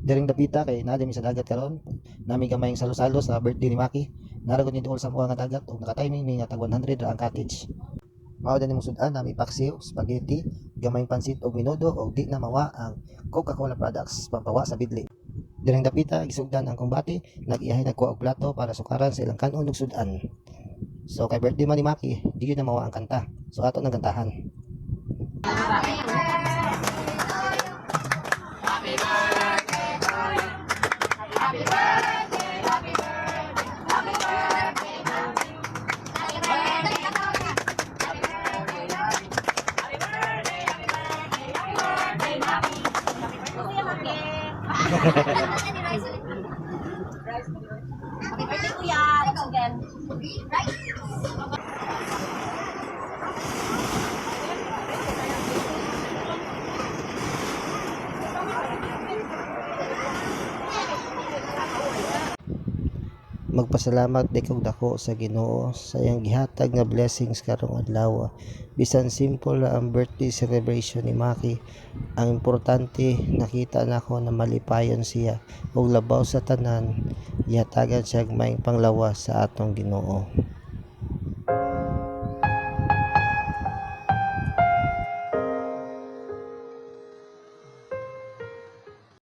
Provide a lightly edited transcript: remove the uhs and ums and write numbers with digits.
Diring dapita kay naa mi sa dagat karon. Nami gamayng salo-salo sa birthday ni Maki. Naragod ni duol sa mga nga dagat ug naka-timing mi nga tag 100 ra ang cottage. Mao din imong sudan nami paksiw, spaghetti, gamayng pansit og minudo ug di na mawa ang Coca-Cola products pampawa sa bidli. Diring dapita gisugdan ang kumbati, nag-iyahay nagkuha og plato para sukaran sa ilang kanon ug sudan. So kay birthday man ni Maki, di yun na mawa ang kanta. So ato nang kantahan. Happy birthday, Kuya! Once again. Magpasalamat di kog dako sa Ginoo sa iyang gihatag nga blessings karong adlaw. Bisan simple ra ang birthday celebration ni Maki, ang importante nakita nako na malipayon siya ug labaw sa tanan, gihatagan siya og maayong panglawas sa atong Ginoo.